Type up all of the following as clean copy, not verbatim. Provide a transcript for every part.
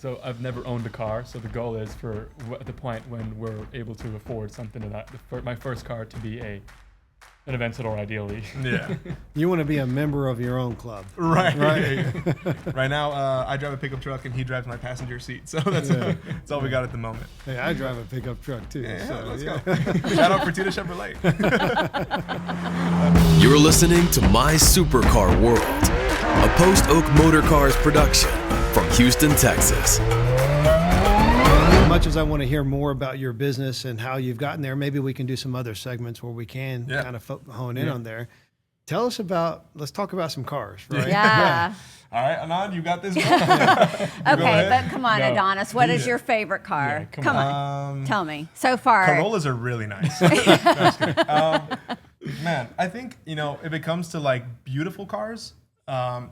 So I've never owned a car. So the goal is for at the point when we're able to afford something to that, my first car to be an Aventador, ideally. Yeah. You want to be a member of your own club. Right. Right now, I drive a pickup truck and he drives my passenger seat. So that's all we got at the moment. Hey, I drive a pickup truck too. Yeah, so, let's go. Shout out for Tita Chevrolet. You're listening to My Supercar World, a Post Oak Motor Cars production from Houston, Texas. As much as I want to hear more about your business and how you've gotten there, maybe we can do some other segments where we can kind of hone in on there. Tell us let's talk about some cars, right? Yeah. All right, Anand, you got this. Okay, but come on, Adonis. What is your favorite car? Yeah, come on. Tell me. So far. Corollas are really nice. Man, I think, if it comes to like beautiful cars,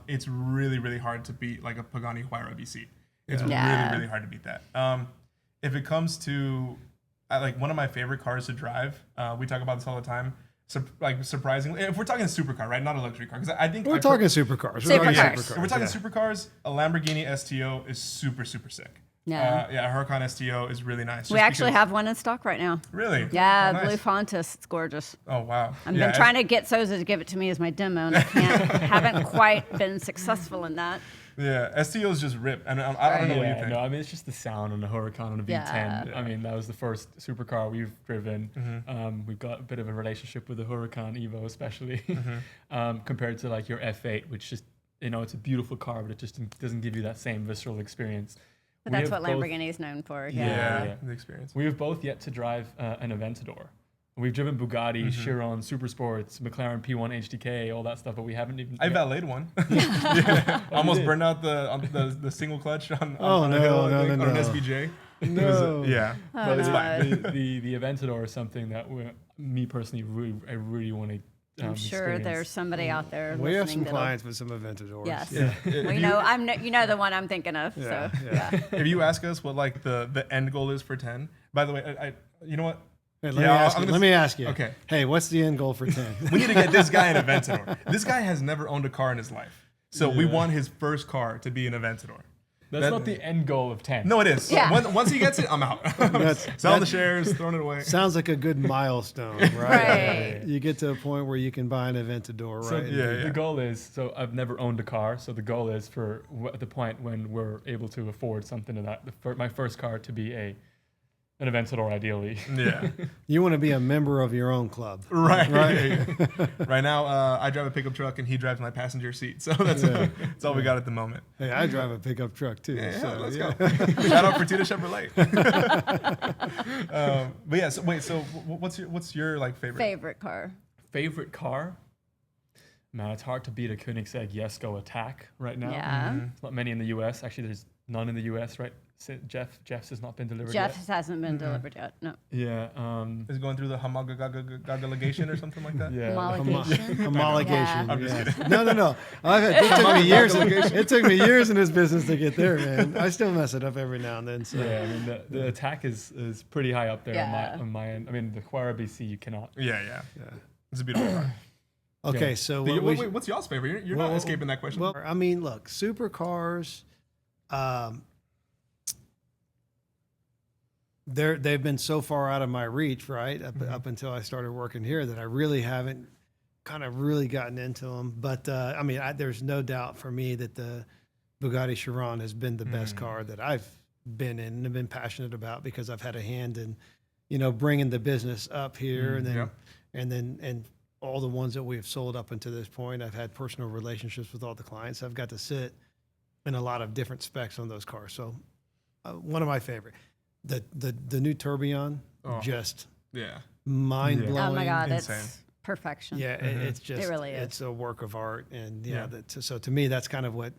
it's really, really hard to beat like a Pagani Huayra BC. It's really, really hard to beat that. If it comes to like one of my favorite cars to drive, we talk about this all the time. Surprisingly, if we're talking supercar, right, not a luxury car, because I think we're talking supercars. Supercars. If we're talking supercars, a Lamborghini STO is super, super sick. Yeah. A Huracan STO is really nice. We actually have one in stock right now. Really? Yeah, Oh, nice. Blue Fontas. It's gorgeous. Oh, wow. I've been trying to get Sosa to give it to me as my demo, and I haven't quite been successful in that. Yeah, STO is just ripped, and I don't know what you think. No, I mean, it's just the sound on the Huracan on a V10. Yeah. I mean, that was the first supercar we've driven. We've got a bit of a relationship with the Huracan Evo, especially compared to like your F8, which just, it's a beautiful car, but it just doesn't give you that same visceral experience. But that's what Lamborghini is known for. Yeah, the experience. We have both yet to drive an Aventador. We've driven Bugatti, Chiron, Supersports, McLaren P1 HDK, all that stuff, but we haven't even. I valeted one. Almost burned out the single clutch on a hill, on an SVJ. No. But it's fine. The Aventador is something that me personally, I really want to. I'm sure there's somebody out there. We have some that'll- clients with some Aventadors. Yes. Yeah. Well, you know the one I'm thinking of. Yeah, So yeah. If you ask us what like the end goal is for 10, by the way, you know what? Hey, let me ask you. Okay. Hey, what's the end goal for 10? We need to get this guy an Aventador. This guy has never owned a car in his life. So we want his first car to be an Aventador. That's not the end goal of 10. No, it is. Yeah. Once he gets it, I'm out. Selling the shares, throwing it away. Sounds like a good milestone, right? Right. You get to a point where you can buy an Aventador, So right? the goal is, so I've never owned a car, so the goal is for at the point when we're able to afford something to that, my first car to be an Aventador, ideally. Yeah. You want to be a member of your own club. Right. Right now, I drive a pickup truck and he drives my passenger seat. So that's all we got at the moment. Hey, I drive a pickup truck too. Yeah, let's go. Shout out for Tita Chevrolet. But yeah, so what's your like favorite car. Favorite car? Man, it's hard to beat a Koenigsegg Jesko Attack right now. Yeah. There's not many in the U.S. Actually, there's none in the U.S. right. Jeff's has not been delivered yet. Jeff hasn't been delivered yet. No. Yeah. Is going through the homologation or something like that? Yeah. Homologation. Homologation. I'm just kidding. No. It took me years. It took me years in this business to get there, man. I still mess it up every now and then. So. Yeah, I mean the Attack is pretty high up there Yeah. on my end. I mean the Huayra BC you cannot. Yeah. It's a beautiful car. Okay, Yeah. so Wait, what's y'all's favorite? You're not escaping that question. Well, I mean, look, supercars. They've been so far out of my reach, right? Up until I started working here, that I really haven't kind of really gotten into them. But I mean, there's no doubt for me that the Bugatti Chiron has been the best car that I've been in and have been passionate about, because I've had a hand in, bringing the business up here, and all the ones that we've sold up until this point. I've had personal relationships with all the clients. I've got to sit in a lot of different specs on those cars. So one of my favorite. The new Tourbillon, just mind blowing. Oh my God, Insane. it's perfection. Yeah, it's just It really is. It's a work of art, and so to me that's kind of what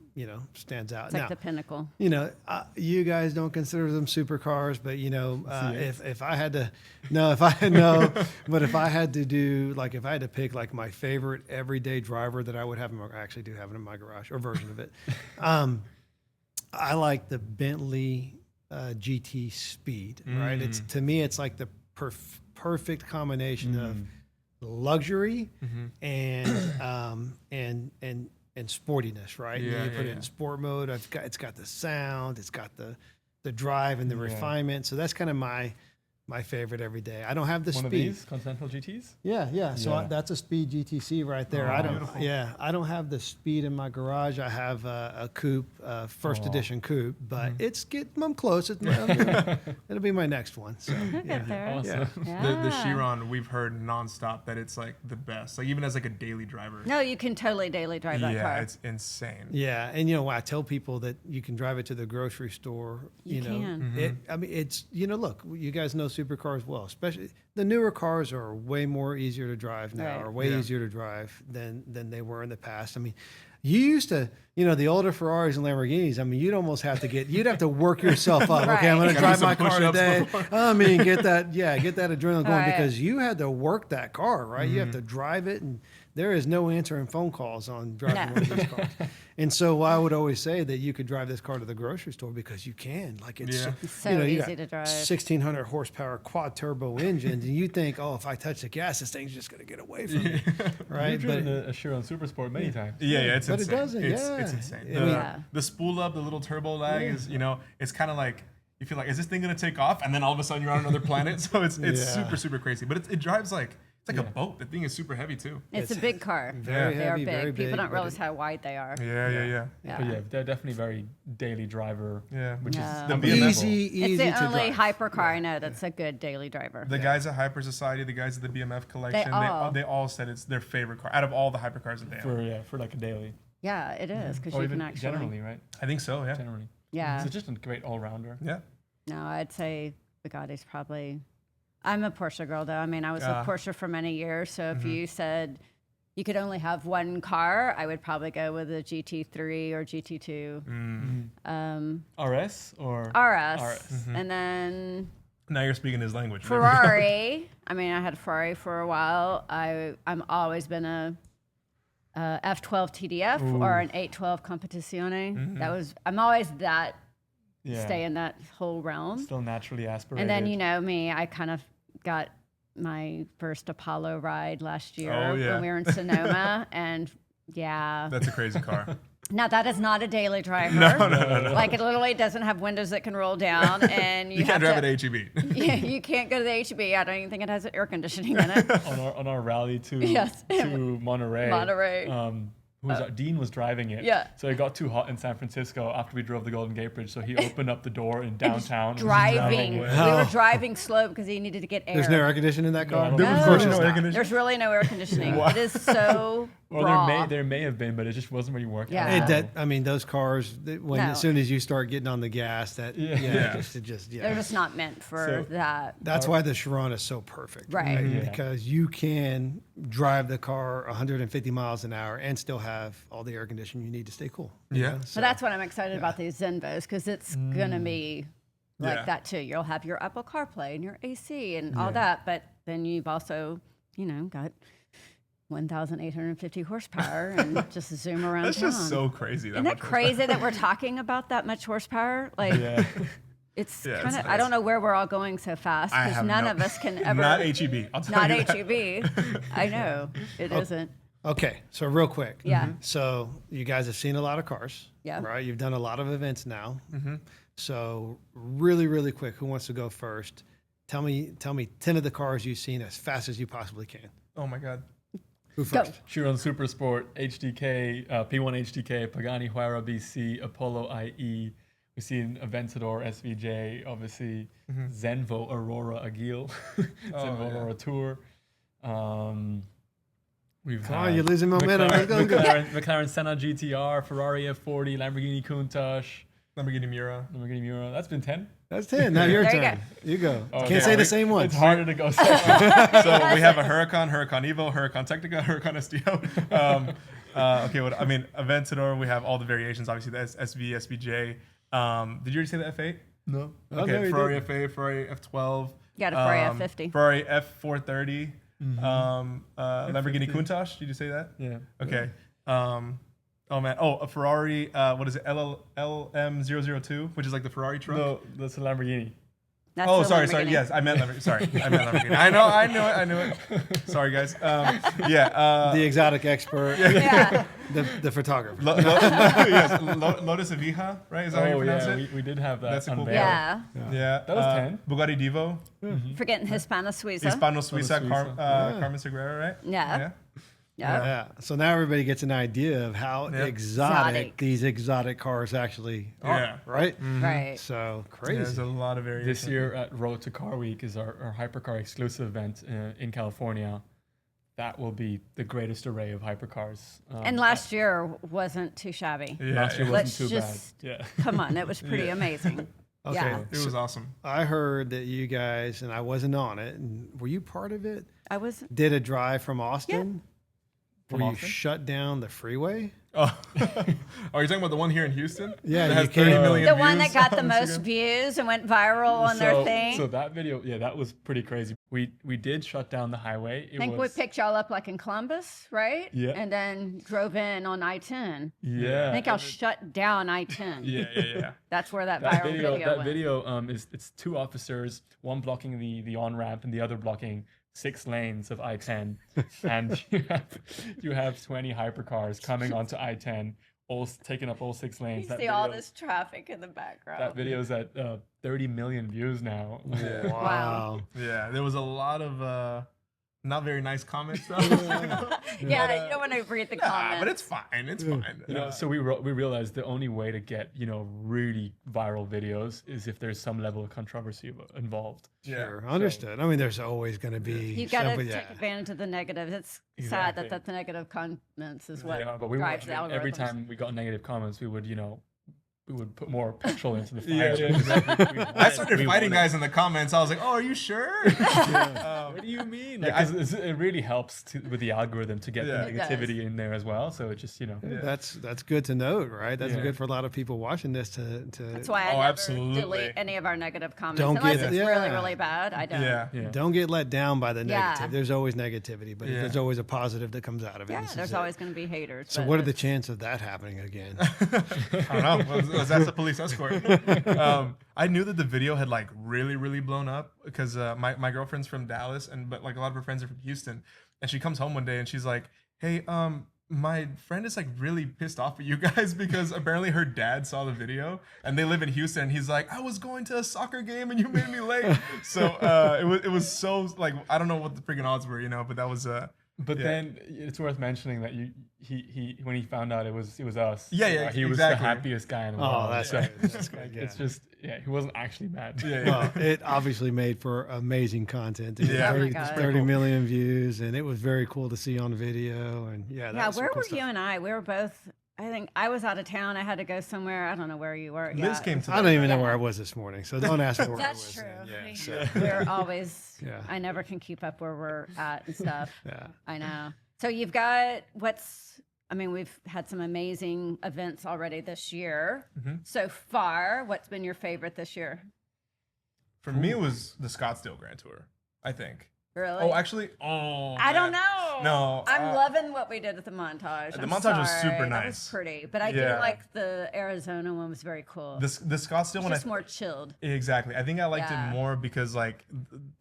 stands out. It's like the pinnacle. You guys don't consider them supercars, but if I had to, but if I had to do if I had to pick like my favorite everyday driver that I would have, I actually do have it in my garage, or version of it. I like the Bentley GT Speed, right? It's, to me, it's like the perfect combination of luxury and and sportiness, right? Yeah, And then you put yeah, it in sport mode. It's got the sound, it's got the drive and the refinement. So that's kind of my favorite every day. I don't have the One speed. of these Continental GTs? Yeah. So Yeah. that's a Speed GTC right there. Oh, I don't. beautiful. Yeah, I don't have the speed in my garage. I have a coupe, first edition coupe, but I'm close. It'll be my next one. So Get there. Awesome. The Chiron, we've heard nonstop that it's like the best. Like even as like a daily driver. No, you can totally daily drive that car. Yeah, it's insane. yeah, and I tell people that you can drive it to the grocery store. You can. It's look, you guys know supercars well, especially the newer cars are way more easier to drive now, Right. or way easier to drive than they were in the past. I mean, you used to, the older Ferraris and Lamborghinis. I mean, you'd have to work yourself up. Right. Okay, I'm going to Gotta drive do my some car push-ups today. I mean, get that adrenaline going Right. because you had to work that car, right? You have to drive it, and there is no answering phone calls on driving one of these cars. And so I would always say that you could drive this car to the grocery store because you can. Like it's So you easy got to drive. 1,600 horsepower quad turbo engines, and you think, oh, if I touch the gas, this thing's just going to get away from me, right? You've driven a Chiron Super Sport many times. Yeah, it's But it insane. doesn't, It's yeah. insane. I mean- The spool up, the little turbo lag is, it's kind of like you feel like, is this thing gonna take off? And then all of a sudden you're on another planet. So it's Yeah. super, super crazy. But it drives like it's like a boat. The thing is super heavy too. It's a big car. very They are heavy, big. very People big, don't but realize how wide they are. Yeah. Yeah. But yeah, they're definitely very daily driver. Yeah. Which Yeah. is The unbelievable. easy It's the to only drive. hypercar I know that's a good daily driver. The guys at Hyper Society, the guys at the BMF collection, they all said it's their favorite car out of all the hypercars that they own. For like a daily. Yeah, it is because Or you even can actually. generally, right? I think so. Yeah. Generally. Yeah. So it's just a great all-rounder. Yeah. No, I'd say Bugatti's probably. I'm a Porsche girl, though. I mean, I was with Porsche for many years. So if you said you could only have one car, I would probably go with a GT3 or GT2. RS or RS. And then Now you're speaking his language. Ferrari. I mean, I had a Ferrari for a while. I'm always been a F12 TDF or an 812 Competizione. I'm always that stay in that whole realm. Still naturally aspirated. And then you know me, I kind of got my first Apollo ride last year Oh, yeah. when we were in Sonoma, and yeah. That's a crazy car. Now that is not a daily driver. No. Like it literally doesn't have windows that can roll down, and You can't drive at HEB. Yeah, you can't go to the HEB. I don't even think it has air conditioning in it. on our rally to Yes. to Monterey. Who was Dean was driving it. Yeah. So it got too hot in San Francisco after we drove the Golden Gate Bridge. So he opened up the door in downtown. and was Driving. We away. were driving slow because he needed to get air. There's no air conditioning in that car. No. There was No. no it's air not. conditioning. There's really no air conditioning. Wow. It is so Well, raw. there may have been, but it just wasn't really working. Yeah. Those cars, No. as soon as you start getting on the gas, They're yeah. just not meant for So- that. That's why the Chiron is so perfect, Right. Yeah. Because you can drive the car 150 miles an hour and still have all the air conditioning you need to stay cool. you Yeah. know? So that's what I'm excited about these Zenvos because it's gonna be like Yeah. that too. You'll have your Apple CarPlay and your AC and all that, but then you've also, got 1,850 horsepower and just zoom around That's town. just so crazy. Isn't that much crazy that we're talking about that much horsepower? Like, Yeah. it's Yeah, kind of, it's I don't know where we're all going so fast I because have none no- of us can ever. Not HEB. I'll tell Not you that. HEB. I know. It isn't. Okay, so real quick. Yeah. So you guys have seen a lot of cars. Yeah. Right? You've done a lot of events now. So really, really quick, who wants to go first? Tell me 10 of the cars you've seen as fast as you possibly can. Oh my God. Who Go. first? Chiron Super Sport, HDK, P1 HDK, Pagani Huayra BC, Apollo IE. We've seen Aventador SVJ, obviously Zenvo Aurora Agile, Zenvo yeah. Aurora Tour. We've Come on, you're losing momentum. Let's go. McLaren Senna GTR, Ferrari F40, Lamborghini Countach, Lamborghini Miura. Lamborghini Miura. That's been 10. That's 10. Now your There you turn. You go. Okay. Can't say the same one. It's harder to go second. So we have a Huracan Evo, Huracan Technica, Huracan STO. Aventador, we have all the variations, obviously the SV, SVJ. Did you already say the F8? No. no, Okay, you Ferrari F8, Ferrari F12. Got a Ferrari F50. Ferrari F430. Lamborghini Countach, did you say that? Yeah. Okay. A Ferrari, what is it, LM002, which is like the Ferrari truck? No, that's a Lamborghini. That's Oh, the sorry. Lamborghini. Yes, I meant Lamborghini. Sorry, I meant Lamborghini. I knew it. Sorry, guys. The exotic expert, Yeah. the photographer. Yes, Lotus Evija, right? Is that how you Oh pronounce yeah, it? we did have that. That's a cool unveiled. Yeah. Yeah. That was 10. Bugatti Divo, Forgetting Hispano Suiza. Hispano Suiza, Suiza. Carmen Segura, right? Yeah. Yeah. Yeah. So now everybody gets an idea of how Yep. exotic these exotic cars actually are, Yeah. right? Right. So Yeah, crazy. there's a lot of variation. This year at Road to Car Week is our hypercar exclusive event in California. That will be the greatest array of hypercars. And last year wasn't too shabby. Yeah, last year it, Let's wasn't too just- bad. Yeah. Come on, it was pretty amazing. Okay. Yeah. it was awesome. I heard that you guys, and I wasn't on it, and were you part of it? I was. Did a drive from Austin? From where Austin? you shut down the freeway? Oh, are you talking about the one here in Houston? Yeah, that you has 30 came- million The one views that got the on most Instagram? views and went viral on their thing. So that video, yeah, that was pretty crazy. We did shut down the highway. I think we picked y'all up like in Columbus, right? Yeah. And then drove in on I-10. Yeah. I think y'all shut down I-10. Yeah. That's where that That viral video, video that went. video it's two officers, one blocking the on ramp and the other blocking 6 lanes of I-10, and you have 20 hypercars coming onto I-10, all taking up all 6 lanes. You That see all video- this traffic in the background. That video is at 30 million views now. Yeah. Wow. Yeah, there was a lot of not very nice comments though. Yeah, you don't want to read the comments. But it's fine. It's fine. You know, so we realized the only way to get really viral videos is if there's some level of controversy involved. Sure, understood. I mean, there's always going to be. You got to somebody- take advantage of the negatives. It's Exactly. sad that the negative comments is what Yeah, but we drives would, the algorithms. every time we got negative comments, we would we would put more petrol into the Yeah, fire. yeah, exactly. I started We fighting wanted- guys in the comments. I was like, "Oh, are you sure?" What do you mean? Yeah, It really helps with the algorithm to get Yeah. the It does. negativity in there as well. So it just That's good to note, right? That's Yeah. good for a lot of people watching this to. That's why I Oh, never absolutely. delete any of our negative comments Don't unless get- it's really, yeah. really bad. I don't. Yeah. yeah. Don't get let down by the Yeah. negative. There's always negativity, but Yeah. there's always a positive that comes out of it. Yeah, This is there's it. always going to be haters. So but what are the it's- chances of that happening again? I don't know. Was that the police escort? I knew that the video had like really blown up because my girlfriend's from Dallas, but like a lot of her friends are from Houston, and she comes home one day and she's like, "Hey, my friend is like really pissed off at you guys because apparently her dad saw the video and they live in Houston. And he's like, I was going to a soccer game and you made me late." So it was so like I don't know what the freaking odds were, but that was But Yeah. then it's worth mentioning that he when he found out it was us. Yeah, he was exactly. the happiest guy in the Oh, world. that's So good. That's good. like, it's just he wasn't actually mad. Yeah. Well, it obviously made for amazing content. It Yeah. Oh my 30, God. 30 million views, and it was very cool to see on video. And yeah, that Yeah, was some where cool were stuff. you and I? We were both. I think I was out of town. I had to go somewhere. I don't know where you were. Liz yeah. came to I don't even know Yeah. where I was this morning, so don't ask me where I That's was. true. then. Yeah, so, We're always. Yeah. I never can keep up where we're at and stuff. yeah. I know. So you've got we've had some amazing events already this year. Mm-hmm. So far, what's been your favorite this year? For me, it was the Scottsdale Grand Tour, I think. Really? Oh, actually, I don't know. No, I'm loving what we do at the montage. the I'm montage was sorry. super That was nice. pretty, but I do Yeah. like the Arizona one. Was very cool. The Scottsdale It's one. just more chilled. Exactly. I think I liked Yeah. it more because like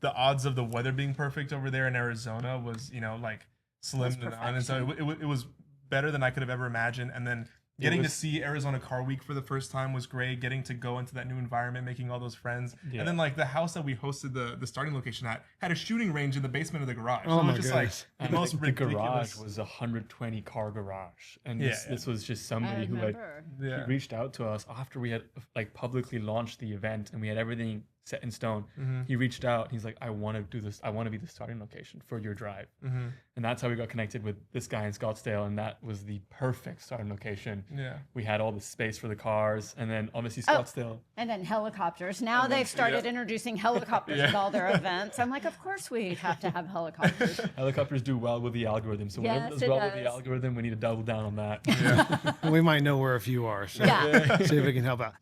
the odds of the weather being perfect over there in Arizona was like slim Was to none, and so it was better than I could have ever imagined. And then getting to see Arizona Car Week for the first time was great. Getting to go into that new environment, making all those friends, Yeah. and then like the house that we hosted the starting location at had a shooting range in the basement of the garage. Oh so it my was just goodness. like And the most the ridiculous. garage was a 120 car garage, and Yeah, this was just I somebody who had remember. Yeah. he reached out to us after we had like publicly launched the event and we had everything set in stone. Mm-hmm. He reached out. He's like, I want to do this. I want to be the starting location for your drive. Mm-hmm. And that's how we got connected with this guy in Scottsdale, and that was the perfect starting location. Yeah. We had all the space for the cars, and then obviously Oh. Scottsdale. And then helicopters. Now they've started introducing helicopters at all their events. I'm like, of course we have to have helicopters. Helicopters do well with the algorithm, so whatever Yes, does it well with the does. algorithm, we need to double down on that. We might know where a few are, so Yeah. see if we can help out.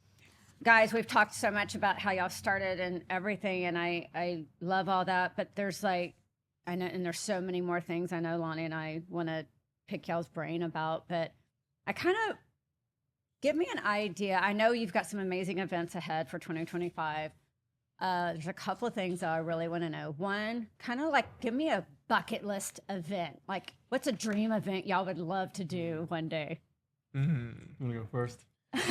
Guys, we've talked so much about how y'all started and everything, and I love all that. But there's I know, and there's so many more things I know Lonnie and I want to pick y'all's brain about. But I kind of give me an idea. I know you've got some amazing events ahead for 2025. There's a couple of things I really want to know. One, kind of like give me a bucket list event. Like, what's a dream event y'all would love to do one day? You want to go first?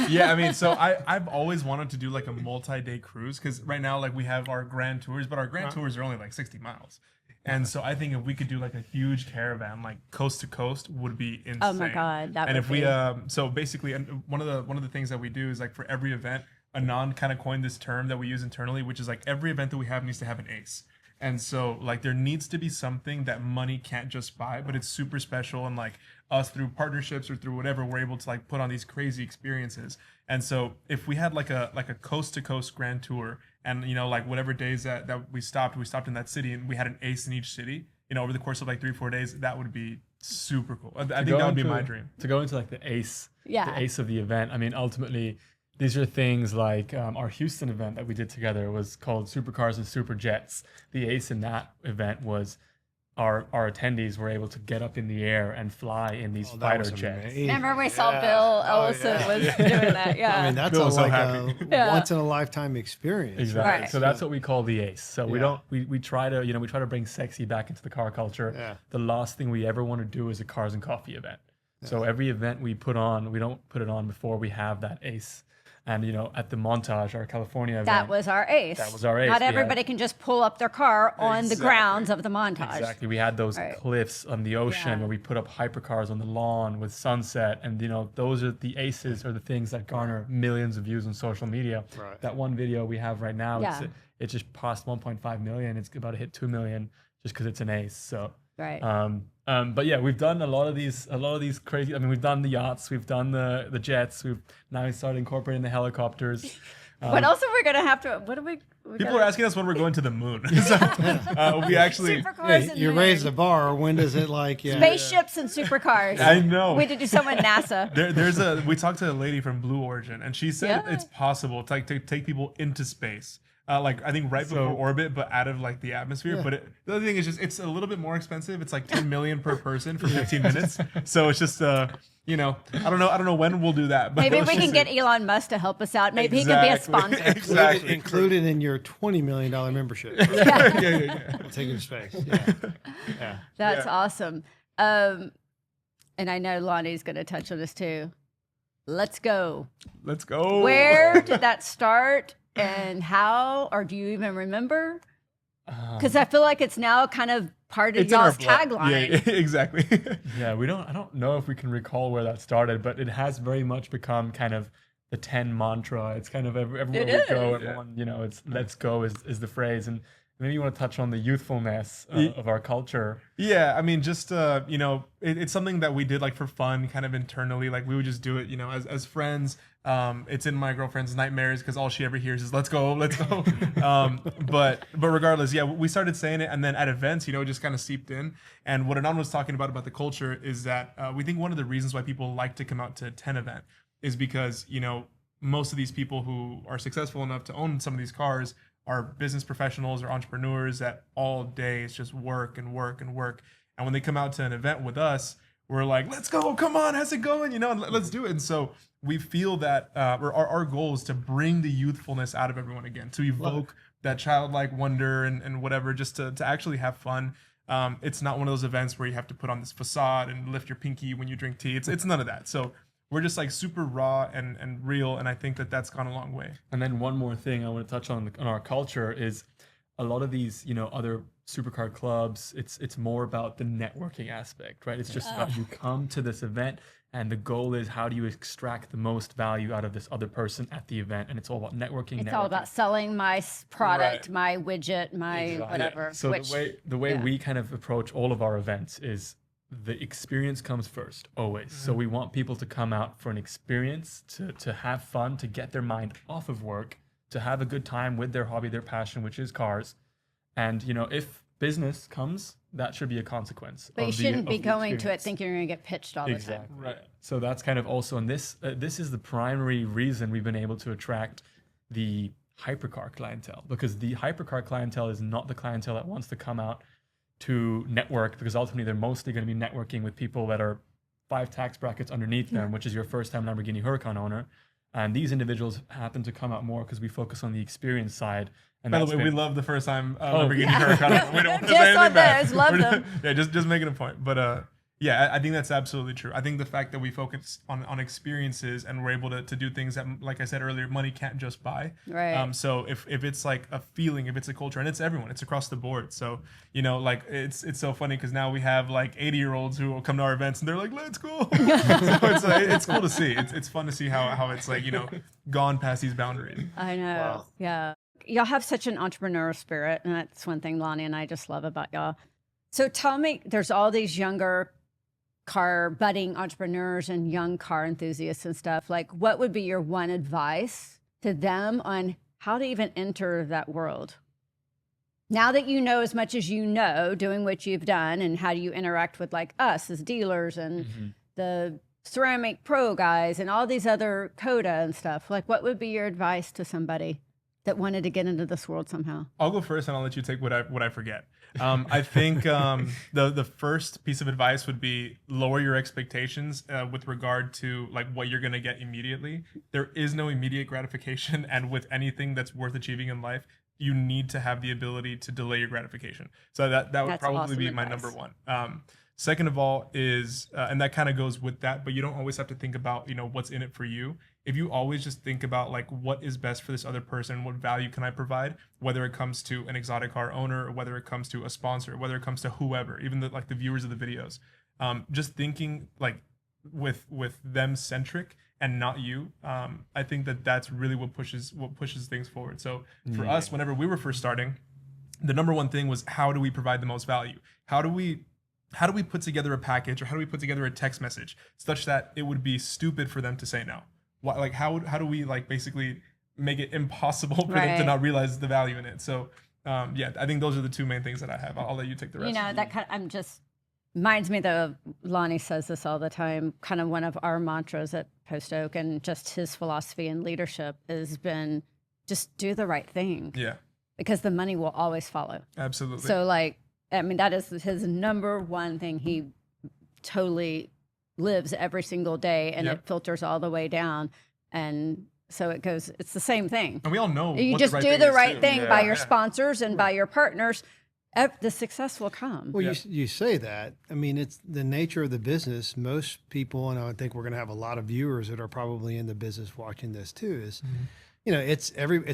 Yeah, I mean, so I've always wanted to do like a multi-day cruise because right now, like we have our grand tours, but our grand tours are only like 60 miles. And so I think if we could do like a huge caravan, like coast to coast, would be insane. Oh my God, that and would if we be. so basically, and one of the things that we do is like for every event, Anand kind of coined this term that we use internally, which is like every event that we have needs to have an ace. And so like there needs to be something that money can't just buy, but it's super special, and like us through partnerships or through whatever, we're able to like put on these crazy experiences. And so if we had like a coast to coast grand tour, and you know like whatever days that we stopped in that city, and we had an ace in each city, you know, over the course of like 3-4 days, that would be super cool. I think that would be my dream. To go into like the ace of the event. I mean, ultimately, these are things like our Houston event that we did together was called Supercars and Super Jets. The ace in that event was our attendees were able to get up in the air and fly in these fighter jets. Remember we saw Bill Ellison was doing that? Yeah. I mean, that's Bill was so like happy. a once in a lifetime experience. Exactly. Right. So that's what we call the ace. So Yeah. we try to bring sexy back into the car culture. Yeah. The last thing we ever want to do is a cars and coffee event. So every event we put on, we don't put it on before we have that ace. And you know, at the Montage, our California event, That was our ace. That was our ace. Not We had- everybody can just pull up their car on the Exactly. grounds of the Montage. Exactly. We had those Right. cliffs on the ocean Yeah. where we put up hypercars on the lawn with sunset. And, you know, those are the aces or the things that garner millions of views on social media. Right. That one video we have right now, Yeah. it just passed 1.5 million. It's about to hit 2 million just because it's an ace. So, Right. but yeah, we've done a lot of these crazy. I mean, we've done the yachts, we've done the jets. We've now started incorporating the helicopters. What else are we gonna have to? What do we? People are asking us when we're going to the moon. So, we actually. Supercars and You moon. raise the bar. When does it like? Yeah. Spaceships and supercars. I know. We had to do some with NASA. We talked to a lady from Blue Origin, and she said Yeah. it's possible to take people into space. Like I think right before orbit, but out of like the atmosphere. Yeah. But the other thing is just it's a little bit more expensive. It's like 10 million per person for 15 minutes. So it's just you know, I don't know when we'll do that. But Maybe let's we just can see. get Elon Musk to help us out. Maybe he can be a Exactly. sponsor. Exactly. Included in your $20 million membership. yeah. We'll take it to space. Yeah. Yeah. That's Yeah. awesome. And I know Lonnie's going to touch on this too. Let's go. Let's go. Where did that start and how, or do you even remember? Because I feel like it's now kind of part of It's in our y'all's blood. tagline. Yeah, exactly. Yeah, I don't know if we can recall where that started, but it has very much become kind of the 10 mantra. It's kind of everywhere we go, Yeah. everyone, you know, it's let's go is the phrase. And maybe you want to touch on the youthfulness of our culture. Yeah, I mean, just you know, it's something that we did like for fun, kind of internally. Like we would just do it, you know, as friends. It's in my girlfriend's nightmares because all she ever hears is "Let's go, let's go." But regardless, yeah, we started saying it, and then at events, you know, it just kind of seeped in. And what Anand was talking about the culture is that we think one of the reasons why people like to come out to a 10 event is because, you know, most of these people who are successful enough to own some of these cars are business professionals or entrepreneurs that all day it's just work and work and work. And when they come out to an event with us, we're like, let's go, come on, how's it going? You know, and let's do it. And so we feel that our goal is to bring the youthfulness out of everyone again, to evoke that childlike wonder and whatever, just to actually have fun. It's not one of those events where you have to put on this facade and lift your pinky when you drink tea. It's none of that. So we're just like super raw and real, and I think that that's gone a long way. And then one more thing I want to touch on our culture is a lot of these, you know, other supercar clubs, it's more about the networking aspect, right? It's just about you come to this event and the goal is how do you extract the most value out of this other person at the event, and it's all about networking. It's all about selling my product, Right. my widget, my whatever. So which, the way yeah. we kind of approach all of our events is the experience comes first, always. So we want people to come out for an experience, to have fun, to get their mind off of work, to have a good time with their hobby, their passion, which is cars. And, you know, if business comes, that should be a consequence. But you of the- shouldn't of be the going to it experience. thinking you're going to get pitched all the time. Exactly. Right. So that's kind of also, and this is the primary reason we've been able to attract the hypercar clientele, because the hypercar clientele is not the clientele that wants to come out to network, because ultimately they're mostly going to be networking with people that are 5 tax brackets underneath them, which is your first time Lamborghini Huracan owner. And these individuals happen to come out more because we focus on the experience side. And By the that's way, we been- love the first time Lamborghini Huracan. We don't want to Just say on anything bad. those, love We're- them. Yeah, just making a point. But yeah, I think that's absolutely true. I think the fact that we focus on experiences and we're able to do things that, like I said earlier, money can't just buy. Right. So if it's like a feeling, if it's a culture, and it's everyone, it's across the board. So, you know, like it's so funny because now we have like 80-year-olds who will come to our events and they're like, let's go. So it's cool to see. It's fun to see how it's like, you know, gone past these boundaries. I know. Wow. Yeah. Y'all have such an entrepreneurial spirit. And that's one thing Lonnie and I just love about y'all. So tell me, there's all these younger budding entrepreneurs and young car enthusiasts and stuff. Like, what would be your one advice to them on how to even enter that world? Now that you know as much as you know, doing what you've done, and how do you interact with like us as dealers and the ceramic pro guys and all these other CODA and stuff, like what would be your advice to somebody that wanted to get into this world somehow? I'll go first and I'll let you take what I forget. I think the first piece of advice would be lower your expectations with regard to like what you're going to get immediately. There is no immediate gratification, and with anything that's worth achieving in life, you need to have the ability to delay your gratification. So that would That's probably awesome be my advice. number one. Second of all is, and that kind of goes with that, but you don't always have to think about, you know, what's in it for you. If you always just think about like what is best for this other person, what value can I provide, whether it comes to an exotic car owner or whether it comes to a sponsor, whether it comes to whoever, even the viewers of the videos, just thinking like with them centric and not you. I think that's really what pushes things forward. So for us, whenever we were first starting, the number one thing was, how do we provide the most value? How do we put together a package, or how do we put together a text message such that it would be stupid for them to say no? Like how do we like basically make it impossible for them to Right. not realize the value in it? So yeah, I think those are the two main things that I have. I'll let you take the rest. You know, that kind of, I'm just, reminds me though, Lonnie says this all the time, kind of one of our mantras at Post Oak, and just his philosophy and leadership has been just do the right thing, Yeah, because the money will always follow. absolutely. So like, I mean, that is his number one thing. He totally lives every single day, and Yep. it filters all the way down. And so it goes, it's the same thing. and we all know You what just the right do thing the is, right too. thing Yeah, by your yeah. sponsors and by your partners. The success will come. Well, Yeah. you say that. I mean, it's the nature of the business. Most people, and I think we're going to have a lot of viewers that are probably in the business watching this too, is, you know, it's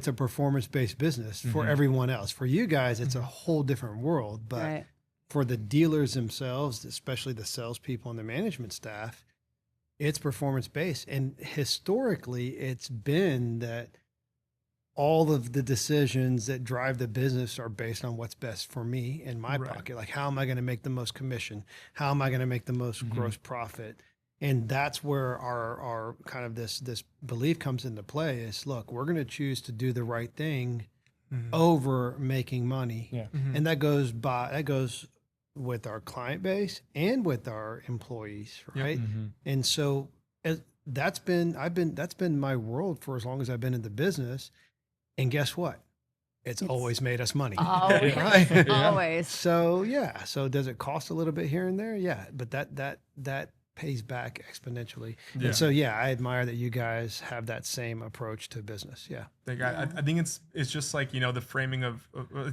a performance-based business for everyone else. For you guys, it's a whole different world. But Right. for the dealers themselves, especially the salespeople and the management staff, it's performance-based. And historically, it's been that all of the decisions that drive the business are based on what's best for me in my Right. pocket. Like, how am I going to make the most commission? How am I going to make the most gross profit? And that's where our kind of this belief comes into play is, look, we're going to choose to do the right thing over making money. Yeah. And that goes with our client base and with our employees, right? And so that's been my world for as long as I've been in the business. And guess what? It's always made us money. Always. Right? Always. So yeah. So does it cost a little bit here and there? Yeah. But that pays back exponentially. Yeah. And so yeah, I admire that you guys have that same approach to business. Yeah. Like, I think it's just like, you know, the framing of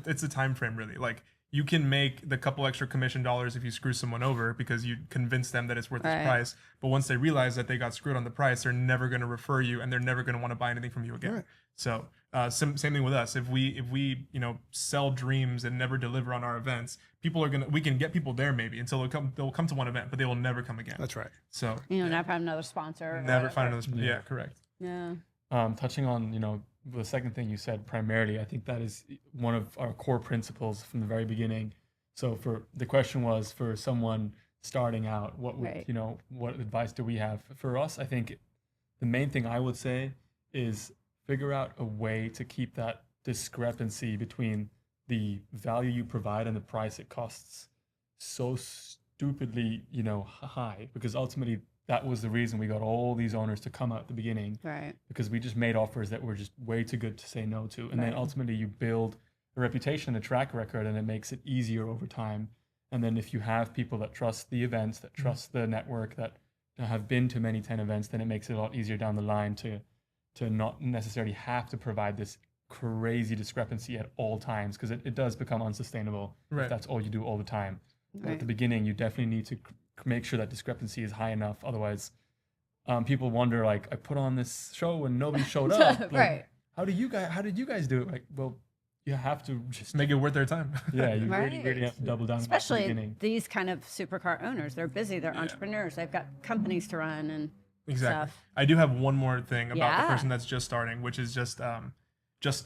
it's a time frame really. Like, you can make the couple extra commission dollars if you screw someone over because you convince them that it's worth Right. this price. But once they realize that they got screwed on the price, they're never going to refer you, and they're never going to want to buy anything from you again. Right. So same thing with us. If we you know, sell dreams and never deliver on our events, we can get people there maybe until they'll come to one event, but they will never come again. That's right. So You know, never have another sponsor. or never whatever. find another. Yeah, correct. Yeah. Touching on, you know, the second thing you said primarily, I think that is one of our core principles from the very beginning. So the question was for someone starting out, what would, Right. you know, what advice do we have? For us, I think the main thing I would say is figure out a way to keep that discrepancy between the value you provide and the price it costs so stupidly, you know, high, because ultimately that was the reason we got all these owners to come out at the beginning, Right. because we just made offers that were just way too good to say no to. And then Right. ultimately you build a reputation, a track record, and it makes it easier over time. And then if you have people that trust the events, that trust the network, that have been to many 10 events, then it makes it a lot easier down the line to to not necessarily have to provide this crazy discrepancy at all times, because it does become unsustainable if that's all you do all the time. But at the beginning, you definitely need to make sure that discrepancy is high enough. Otherwise, people wonder, like, I put on this show and nobody showed up. Like, Right. How did you guys do it? Like, well, you have to just Make it worth their time. Yeah, you Right. really have to double down. Especially at the beginning. these kind of supercar owners. They're busy. They're entrepreneurs. They've got companies to run and Exactly. stuff. I do have one more thing about Yeah. the person that's just starting, which is just start. Just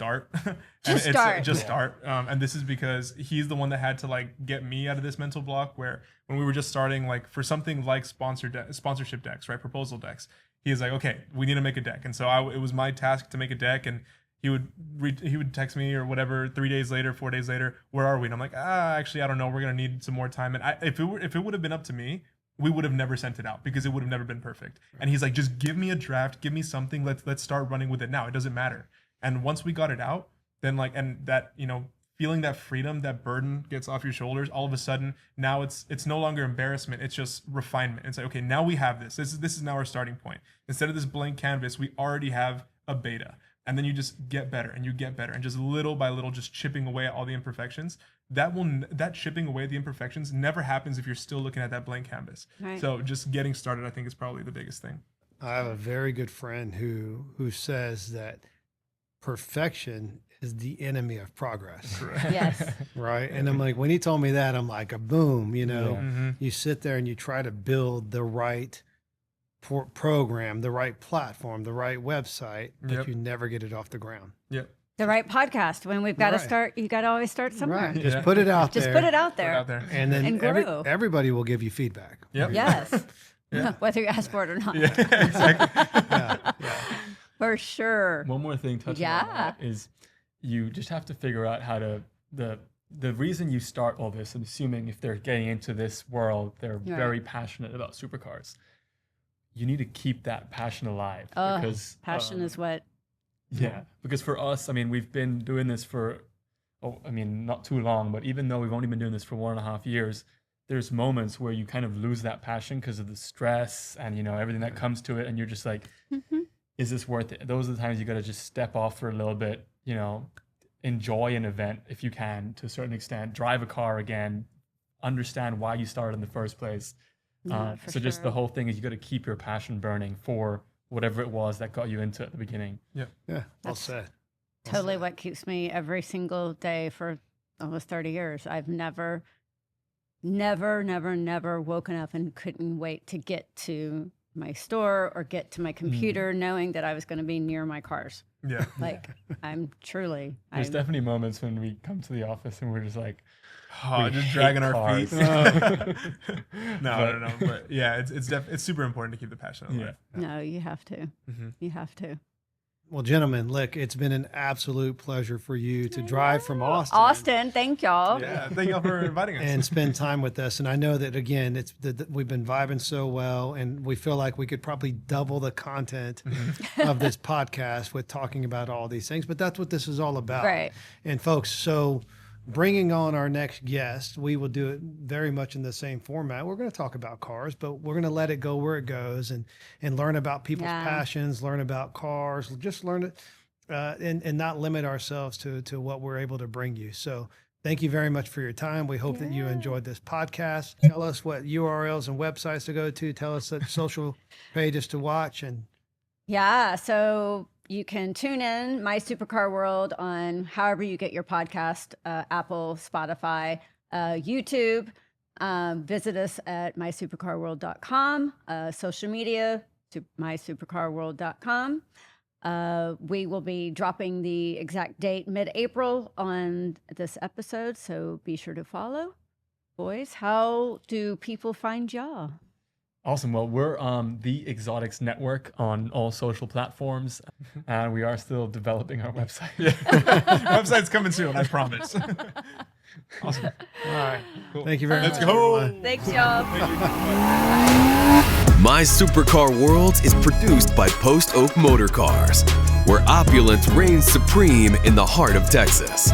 start. Just start. And this is because he's the one that had to like get me out of this mental block where when we were just starting, like for something like sponsorship decks, right? Proposal decks. He was like, okay, we need to make a deck. And so it was my task to make a deck, and he would text me or whatever 3 days later, 4 days later, where are we? And I'm like, actually, I don't know. We're going to need some more time. And if it would have been up to me, we would have never sent it out because it would have never been perfect. And he's like, just give me a draft, give me something. Let's start running with it now. It doesn't matter. And once we got it out, then like, and that, feeling that freedom, that burden gets off your shoulders, all of a sudden, now it's no longer embarrassment. It's just refinement. It's like, okay, now we have this. This is now our starting point. Instead of this blank canvas, we already have a beta. And then you just get better and you get better, and just little by little, just chipping away at all the imperfections. That chipping away the imperfections never happens if you're still looking at that blank canvas. Right. So just getting started, I think, is probably the biggest thing. I have a very good friend who says that perfection is the enemy of progress. Yes. Right. And I'm like, when he told me that, I'm like, a boom, Mm-hmm. you sit there and you try to build the right program, the right platform, the right website, but Yep. you never get it off the ground. Yep. The right podcast. When we've got to Right. start, you got to always start somewhere. Right. Just Yeah. put it out there. Just put it out Put it there. out there. And then And grow. everybody will give you feedback. Yep. Yes. Yeah. Whether you ask for it or not. Yeah, exactly. Yeah. For sure. One more thing touching on that is you just have to figure out how to the reason you start all this, and assuming if they're getting into this world, they're very passionate about supercars. You need to keep that passion alive, because Passion is what. yeah, because for us, I mean, we've been doing this for, not too long, but even though we've only been doing this for 1.5 years, there's moments where you kind of lose that passion because of the stress and, everything that comes to it. And you're just like, is this worth it? Those are the times you got to just step off for a little bit, enjoy an event if you can, to a certain extent, drive a car again, understand why you started in the first place. So just the whole thing is you got to keep your passion burning for whatever it was that got you into it at the beginning. Yeah. Well said. Totally what keeps me every single day for almost 30 years. I've never woken up and couldn't wait to get to my store or get to my computer knowing that I was going to be near my cars. Yeah. Like, There's definitely moments when we come to the office and we're just like, Just dragging our cars. feet. No. But yeah, it's super important to keep the passion alive. No, you have to. You have to. Well, gentlemen, look, it's been an absolute pleasure for you to drive from Austin. Austin, thank y'all. Yeah, thank y'all for inviting us. And spend time with us. And I know that, again, we've been vibing so well, and we feel like we could probably double the content of this podcast with talking about all these things. But that's what this is all about. Right. And folks, so bringing on our next guest, we will do it very much in the same format. We're going to talk about cars, but we're going to let it go where it goes and learn about people's passions, learn about cars, just learn it and not limit ourselves to what we're able to bring you. So thank you very much for your time. We hope that you enjoyed this podcast. Tell us what URLs and websites to go to. Tell us what social pages to watch. And So you can tune in My Supercar World on however you get your podcast, Apple, Spotify, YouTube. Visit us at mysupercarworld.com, social media, mysupercarworld.com. We will be dropping the exact date mid-April on this episode, so be sure to follow. Boys, how do people find y'all? Awesome. Well, we're the Exotics Network on all social platforms, and we are still developing our website. Website's coming soon, I promise. awesome. All right. Cool. Thank you very much. Let's go. everyone. Thanks, y'all. My Supercar World is produced by Post Oak Motor Cars, where opulence reigns supreme in the heart of Texas.